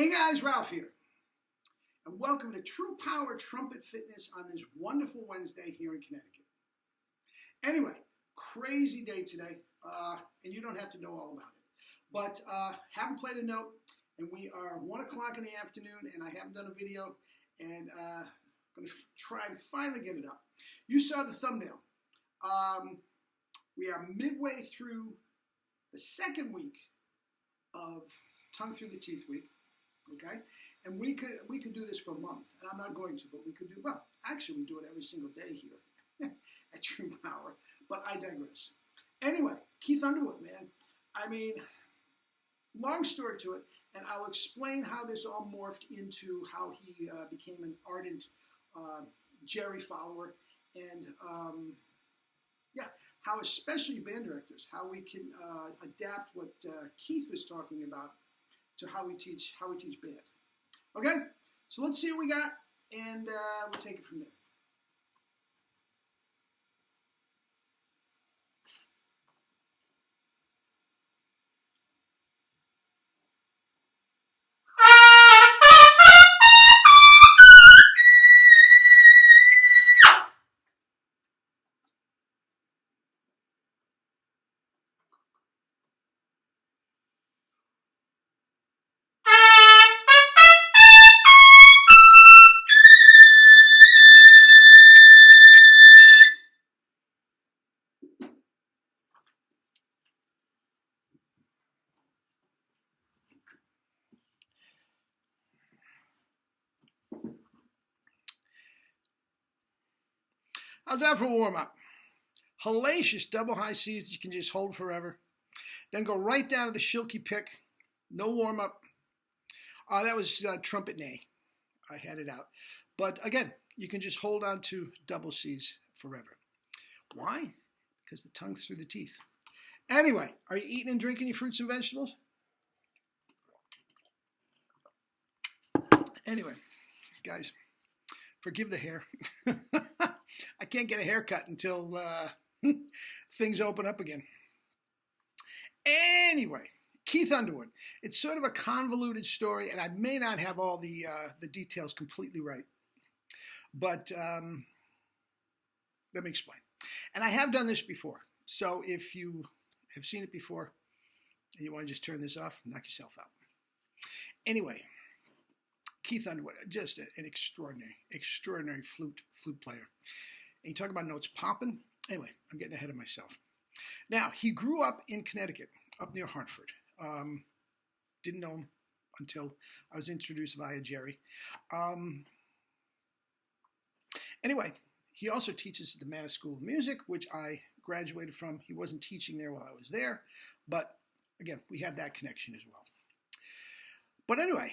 Hey guys, Ralph here, and welcome to True Power Trumpet Fitness on this wonderful Wednesday here in Connecticut. Anyway, crazy day today, and you don't have to know all about it. But haven't played a note, and we are 1 o'clock in the afternoon, and I haven't done a video, and I'm going to try and finally get it up. You saw the thumbnail. We are midway through the second week of Tongue Through the Teeth Week. Okay, and we could do this for a month, and I'm not going to, but we could do, well, actually we do it every single day here at True Power, but I digress. Anyway, Keith Underwood, man, I mean, long story to it, and I'll explain how this all morphed into how he became an ardent Jerry follower, and yeah, how especially band directors, how we can adapt what Keith was talking about to how we teach band. Okay, so let's see what we got, and we'll take it from there. How's that for warm-up? Hellacious double high C's that you can just hold forever. Then go right down to the shilky pick. No warm-up. That was trumpet nay. I had it out. But again, you can just hold on to double C's forever. Why? Because the tongue's through the teeth. Anyway, are you eating and drinking your fruits and vegetables? Anyway, guys, forgive the hair. I can't get a haircut until things open up again. Anyway, Keith Underwood. It's sort of a convoluted story, and I may not have all the details completely right. But let me explain. And I have done this before. So if you have seen it before and you want to just turn this off, knock yourself out. Anyway, Keith Underwood, just an extraordinary flute player. And you talk about notes popping. Anyway, I'm getting ahead of myself. Now, he grew up in Connecticut, up near Hartford. Didn't know him until I was introduced via Jerry. Anyway, he also teaches at the Manor School of Music, which I graduated from. He wasn't teaching there while I was there, but again, we have that connection as well. But anyway,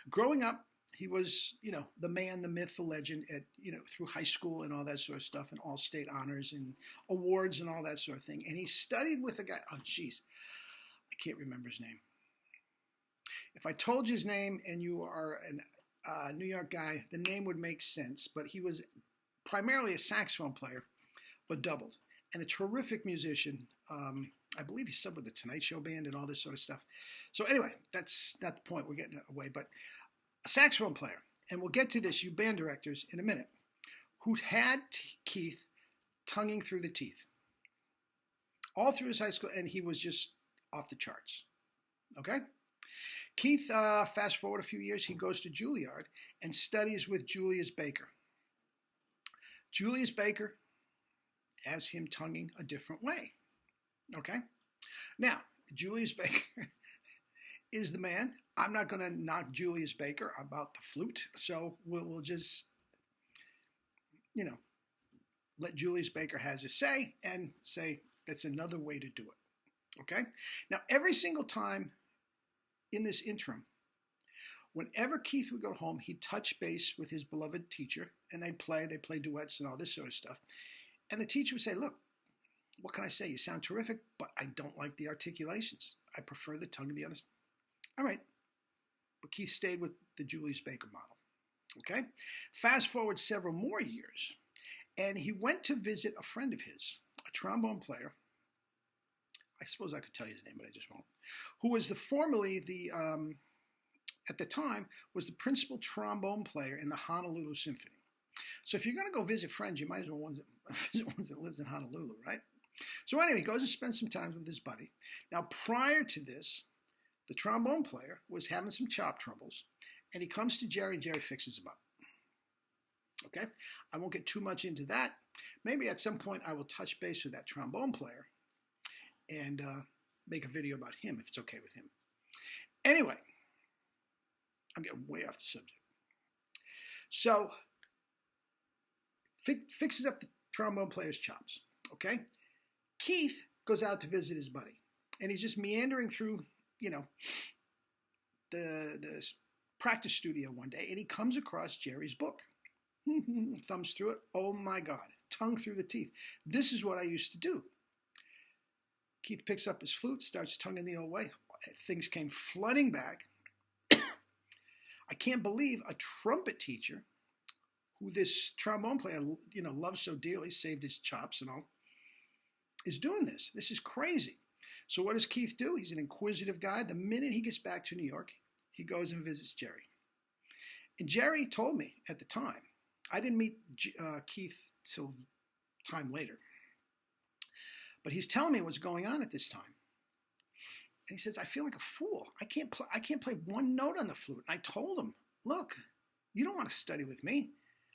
growing up, he was, the man, the myth, the legend at, through high school and all that sort of stuff, and all state honors and awards and all that sort of thing. And he studied with a guy, oh, geez, I can't remember his name. If I told you his name and you are a New York guy, the name would make sense. But he was primarily a saxophone player, but doubled. And a terrific musician. I believe he subbed with the Tonight Show Band and all this sort of stuff. So anyway, that's not the point. We're getting away. But a saxophone player, and we'll get to this, you band directors, in a minute, who had Keith tonguing through the teeth all through his high school, and he was just off the charts. Okay? Keith, fast forward a few years, he goes to Juilliard and studies with Julius Baker. Julius Baker has him tonguing a different way. Okay? Now, Julius Baker is the man. I'm not going to knock Julius Baker about the flute, so we'll just, let Julius Baker has his say and say that's another way to do it. Okay? Now, every single time in this interim, whenever Keith would go home, he'd touch base with his beloved teacher, and they'd play duets and all this sort of stuff. And the teacher would say, look, what can I say? You sound terrific, but I don't like the articulations. I prefer the tongue of the others. All right. But Keith stayed with the Julius Baker model. Okay? Fast forward several more years, and he went to visit a friend of his, a trombone player. I suppose I could tell you his name, but I just won't. Who was formerly the at the time, was the principal trombone player in the Honolulu Symphony. So if you're going to go visit friends, you might as well visit ones that lives in Honolulu, right? So anyway, he goes and spends some time with his buddy. Now, prior to this, the trombone player was having some chop troubles, and he comes to Jerry, and Jerry fixes him up. Okay? I won't get too much into that. Maybe at some point I will touch base with that trombone player and make a video about him if it's okay with him. Anyway, I'm getting way off the subject. So, fixes up the trombone player's chops. Okay? Keith goes out to visit his buddy, and he's just meandering through, the practice studio one day, and he comes across Jerry's book. Thumbs through it. Oh my God. Tongue through the teeth. This is what I used to do. Keith picks up his flute, starts tonguing the old way. Things came flooding back. I can't believe a trumpet teacher, who this trombone player, loves so dearly, saved his chops and all, is doing this. This is crazy. So what does Keith do? He's an inquisitive guy. The minute he gets back to New York, he goes and visits Jerry. And Jerry told me at the time, I didn't meet Keith till time later, but he's telling me what's going on at this time. And he says, I feel like a fool. I can't play one note on the flute. And I told him, look, you don't want to study with me.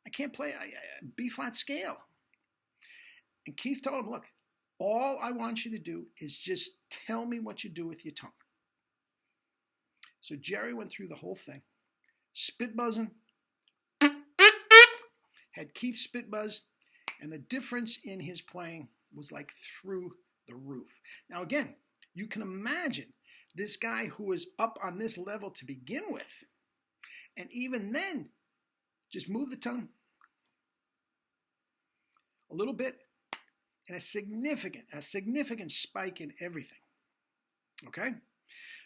I can't play a B-flat scale. And Keith told him, look, all I want you to do is just tell me what you do with your tongue. So Jerry went through the whole thing, spit buzzing, had Keith spit buzzed, and the difference in his playing was like through the roof. Now again, you can imagine this guy who was up on this level to begin with, and even then, just move the tongue a little bit, and a significant spike in everything. Okay?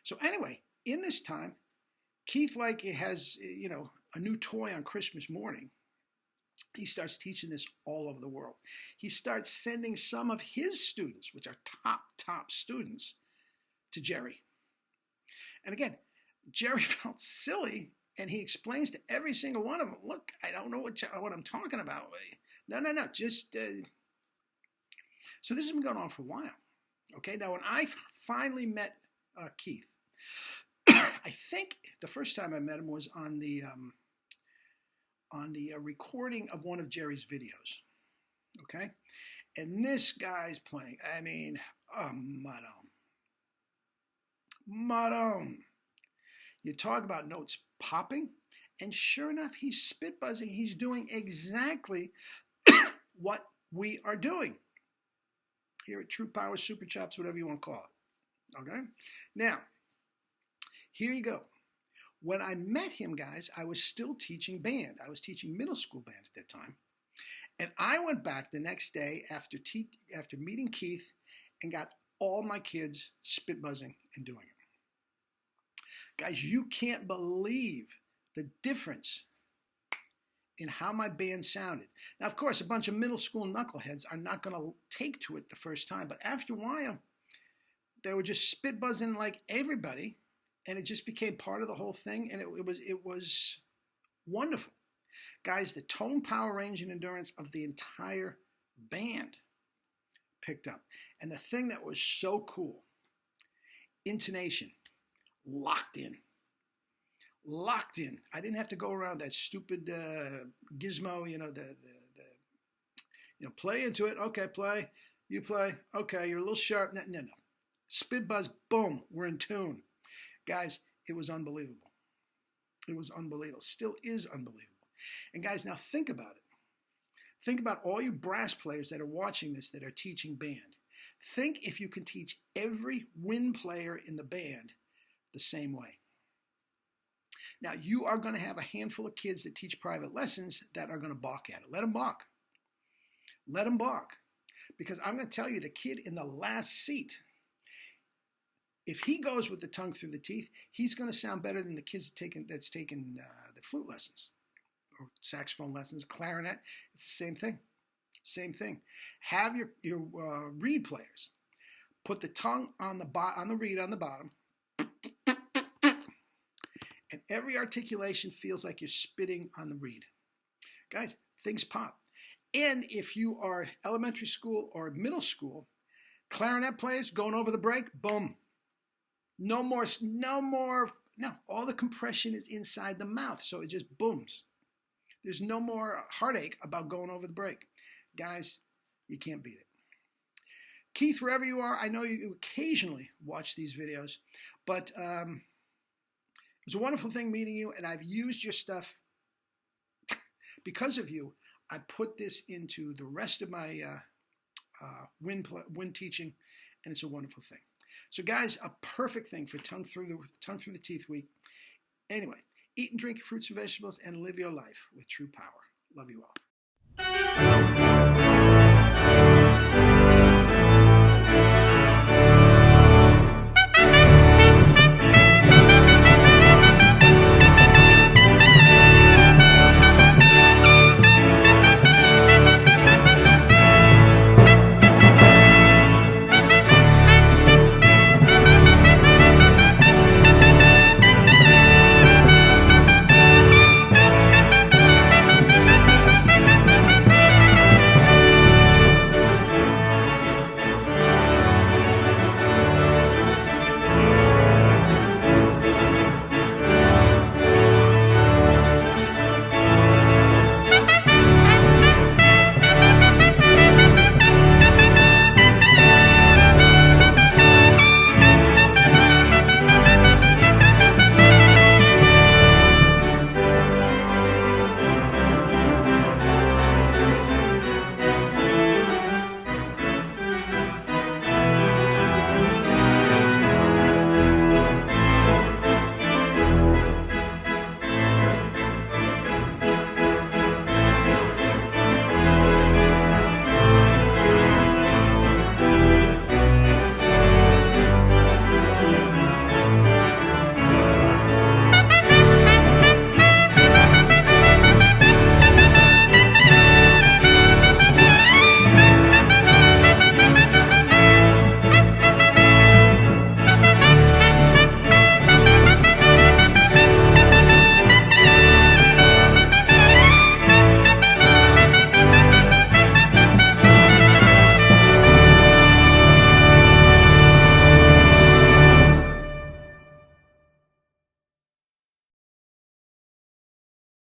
So anyway, in this time, Keith has, a new toy on Christmas morning. He starts teaching this all over the world. He starts sending some of his students, which are top students, to Jerry. And again, Jerry felt silly, and he explains to every single one of them, look, I don't know what I'm talking about. No, just... So this has been going on for a while. Okay, now when I finally met Keith, I think the first time I met him was on the recording of one of Jerry's videos. Okay, and this guy's playing. I mean, Madame. You talk about notes popping, and sure enough, he's spit buzzing. He's doing exactly what we are doing here at True Power Super Chops, whatever you want to call it. Okay? Now, here you go. When I met him, guys, I was still teaching band. I was teaching middle school band at that time. And I went back the next day after meeting Keith and got all my kids spit buzzing and doing it. Guys, you can't believe the difference in how my band sounded. Now, of course, a bunch of middle school knuckleheads are not going to take to it the first time, but after a while, they were just spit buzzing like everybody, and it just became part of the whole thing, and it was wonderful. Guys, the tone, power, range, and endurance of the entire band picked up. And the thing that was so cool, intonation, locked in. I didn't have to go around that stupid gizmo, play into it. Okay, play. You play. Okay, you're a little sharp. No. Spit buzz, boom, we're in tune. Guys, it was unbelievable. It was unbelievable. Still is unbelievable. And guys, now think about it. Think about all you brass players that are watching this that are teaching band. Think if you can teach every wind player in the band the same way. Now, you are going to have a handful of kids that teach private lessons that are going to balk at it. Let them balk. Let them balk. Because I'm going to tell you, the kid in the last seat, if he goes with the tongue through the teeth, he's going to sound better than the kids that's taken the flute lessons or saxophone lessons, clarinet. It's the same thing. Same thing. Have your reed players put the tongue on the reed on the bottom, and Every articulation feels like you're spitting on the reed. Guys, things pop. And if you are elementary school or middle school, clarinet players going over the break, boom. No, all the compression is inside the mouth, so it just booms. There's no more heartache about going over the break. Guys, you can't beat it. Keith, wherever you are, I know you occasionally watch these videos, but it was a wonderful thing meeting you, and I've used your stuff because of you. I put this into the rest of my wind teaching, and it's a wonderful thing. So, guys, a perfect thing for tongue through the teeth week. Anyway, eat and drink your fruits and vegetables, and live your life with true power. Love you all.